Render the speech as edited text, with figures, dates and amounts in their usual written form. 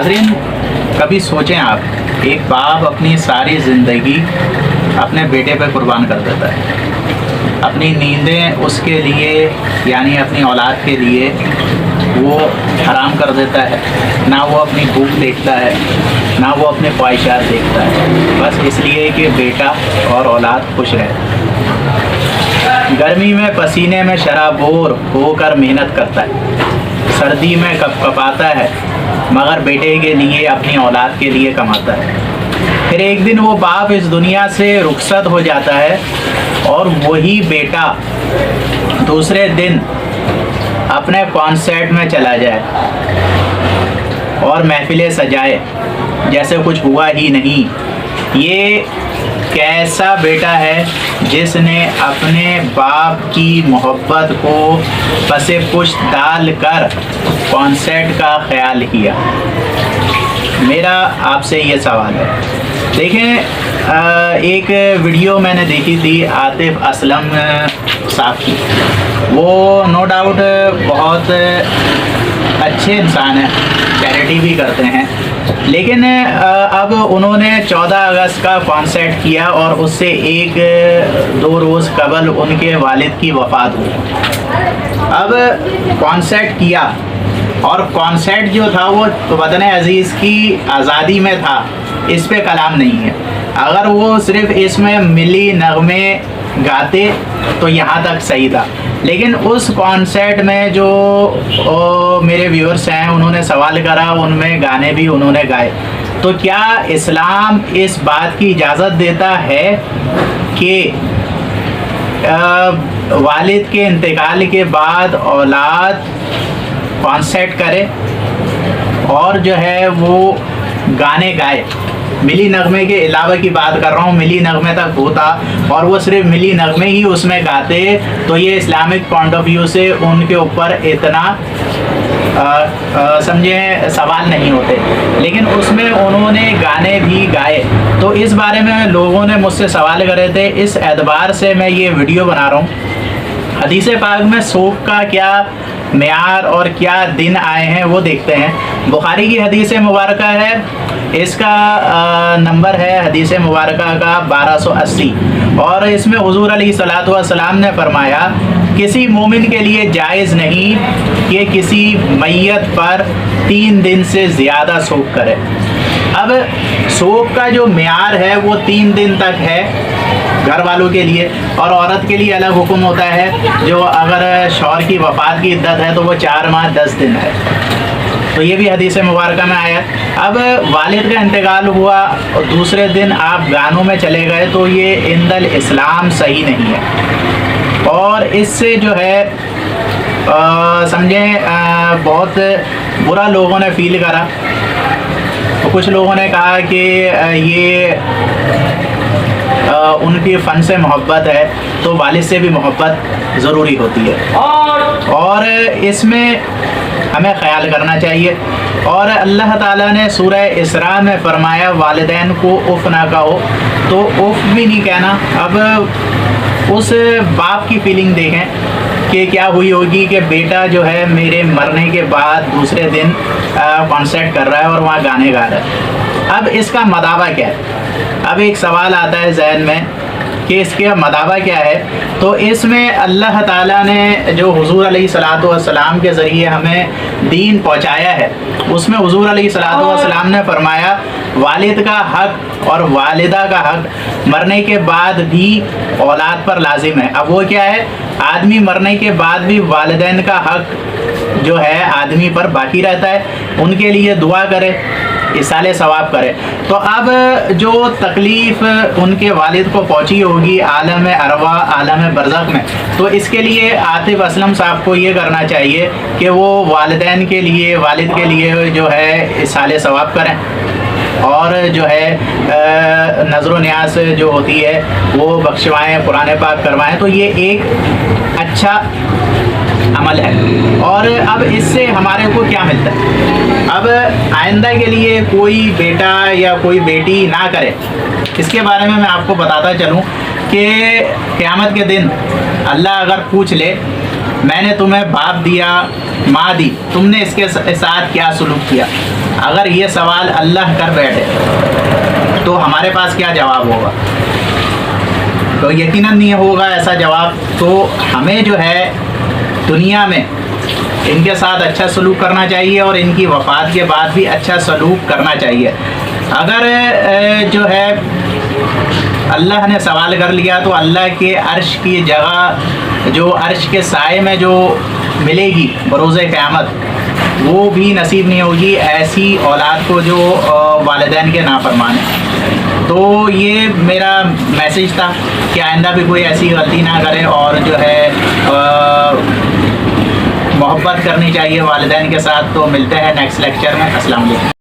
ناظرین کبھی سوچیں آپ، ایک باپ اپنی ساری زندگی اپنے بیٹے پہ قربان کر دیتا ہے، اپنی نیندیں اس کے لیے یعنی اپنی اولاد کے لیے وہ حرام کر دیتا ہے، نہ وہ اپنی بھوک دیکھتا ہے نہ وہ اپنے خواہشات دیکھتا ہے، بس اس لیے کہ بیٹا اور اولاد خوش رہے۔ گرمی میں پسینے میں شرابور ہو کر محنت کرتا ہے، سردی میں کپاتا ہے مگر بیٹے کے لیے اپنی اولاد کے لیے کماتا ہے۔ پھر ایک دن وہ باپ اس دنیا سے رخصت ہو جاتا ہے اور وہی بیٹا دوسرے دن اپنے کانسرٹ میں چلا جائے اور محفلیں سجائے جیسے کچھ ہوا ہی نہیں۔ یہ کیسا بیٹا ہے جس نے اپنے باپ کی محبت کو پس پشت ڈال کر کانسرٹ کا خیال کیا؟ میرا آپ سے یہ سوال ہے۔ دیکھیں، ایک ویڈیو میں نے دیکھی تھی عاطف اسلم صاحب کی، وہ نو ڈاؤٹ بہت اچھے انسان ہیں، چیریٹی بھی کرتے ہیں، لیکن اب انہوں نے 14 اگست کا کانسرٹ کیا اور اس سے ایک دو روز قبل ان کے والد کی وفات ہوئی۔ اب کانسرٹ کیا اور کانسرٹ جو تھا وہ وطن عزیز کی آزادی میں تھا، اس پہ کلام نہیں ہے۔ اگر وہ صرف اس میں ملی نغمے گاتے تو یہاں تک صحیح تھا، لیکن اس کانسرٹ میں جو میرے ویورز ہیں انہوں نے سوال کرا، ان میں گانے بھی انہوں نے گائے۔ تو کیا اسلام اس بات کی اجازت دیتا ہے کہ والد کے انتقال کے بعد اولاد کانسرٹ کرے اور جو ہے وہ گانے گائے؟ ملی نغمے کے علاوہ کی بات کر رہا ہوں، ملی نغمے تک ہوتا اور وہ صرف ملی نغمے ہی اس میں گاتے تو یہ اسلامک پوائنٹ آف ویو سے ان کے اوپر اتنا سمجھیں سوال نہیں ہوتے، لیکن اس میں انہوں نے گانے بھی گائے۔ تو اس بارے میں لوگوں نے مجھ سے سوال کرے تھے، اس اعتبار سے میں یہ ویڈیو بنا رہا ہوں۔ حدیث پاک میں سوگ کا کیا معیار اور کیا دن آئے ہیں وہ دیکھتے ہیں۔ بخاری کی حدیث مبارکہ ہے، اس کا نمبر ہے حدیث مبارکہ کا 1280، اور اس میں حضور علیہ الصلوۃ والسلام نے فرمایا کسی مومن کے لیے جائز نہیں کہ کسی میت پر 3 دن سے زیادہ سوگ کرے۔ اب سوگ کا جو معیار ہے وہ 3 دن تک ہے گھر والوں کے لیے، اور عورت کے لیے الگ حکم ہوتا ہے، جو اگر شوہر کی وفات کی عدت ہے تو وہ 4 ماہ 10 دن ہے۔ تو یہ بھی حدیث مبارکہ میں آیا۔ اب والد کا انتقال ہوا اور دوسرے دن آپ گانوں میں چلے گئے تو یہ عند الاسلام صحیح نہیں ہے، اور اس سے جو ہے سمجھیں بہت برا لوگوں نے فیل کرا۔ تو کچھ لوگوں نے کہا کہ یہ ان کی فن سے محبت ہے تو والد سے بھی محبت ضروری ہوتی ہے، اور اس میں ہمیں خیال کرنا چاہیے۔ اور اللہ تعالیٰ نے سورہ اسراء میں فرمایا والدین کو اف نہ کہو، تو اف بھی نہیں کہنا۔ اب اس باپ کی فیلنگ دیکھیں کہ کیا ہوئی ہوگی کہ بیٹا جو ہے میرے مرنے کے بعد دوسرے دن کانسرٹ کر رہا ہے اور وہاں گانے گا رہا ہے۔ اب اس کا مداوع کیا ہے؟ اب ایک سوال آتا ہے ذہن میں کہ اس کا مداوع کیا ہے؟ تو اس میں اللہ تعالیٰ نے جو حضور علیہ الصلوۃ والسلام کے ذریعے ہمیں دین پہنچایا ہے، اس میں حضور علیہ الصلوۃ والسلام نے فرمایا والد کا حق اور والدہ کا حق مرنے کے بعد بھی اولاد پر لازم ہے۔ اب وہ کیا ہے؟ آدمی مرنے کے بعد بھی والدین کا حق جو ہے آدمی پر باقی رہتا ہے، ان کے لیے دعا کرے، اصالِ ثواب کرے۔ تو اب جو تکلیف ان کے والد کو پہنچی ہوگی عالم ارواح عالم برزخ میں، تو اس کے لیے عاطف اسلم صاحب کو یہ کرنا چاہیے کہ وہ والدین کے لیے والد کے لیے جو ہے اصالِ ثواب کریں، اور جو ہے نظر و نیاز جو ہوتی ہے وہ بخشوائیں، قرآن پاک کروائیں۔ تو یہ ایک اچھا عمل ہے، اور اب اس سے ہمارے کو کیا ملتا ہے؟ اب آئندہ کے لیے کوئی بیٹا یا کوئی بیٹی نہ کرے، اس کے بارے میں آپ کو بتاتا چلوں کہ قیامت کے دن اللہ اگر پوچھ لے میں نے تمہیں باپ دیا ماں دی تم نے اس کے ساتھ کیا سلوک کیا. اگر یہ سوال اللہ کر بیٹھے تو ہمارے پاس کیا جواب ہوگا؟ تو یقیناً نہیں ہوگا ایسا جواب. تو ہمیں جو ہے دنیا میں ان کے ساتھ اچھا سلوک کرنا چاہیے اور ان کی وفات کے بعد بھی اچھا سلوک کرنا چاہیے. اگر جو ہے اللہ نے سوال کر لیا تو اللہ کے عرش کی جگہ جو عرش کے سائے میں جو ملے گی بروز قیامت وہ بھی نصیب نہیں ہوگی ایسی اولاد کو جو والدین کے نافرمان ہیں. تو یہ میرا میسیج تھا کہ آئندہ بھی کوئی ایسی غلطی نہ کرے اور جو ہے محبت کرنی چاہیے والدین کے ساتھ. تو ملتے ہیں نیکسٹ لیکچر میں. السلام علیکم.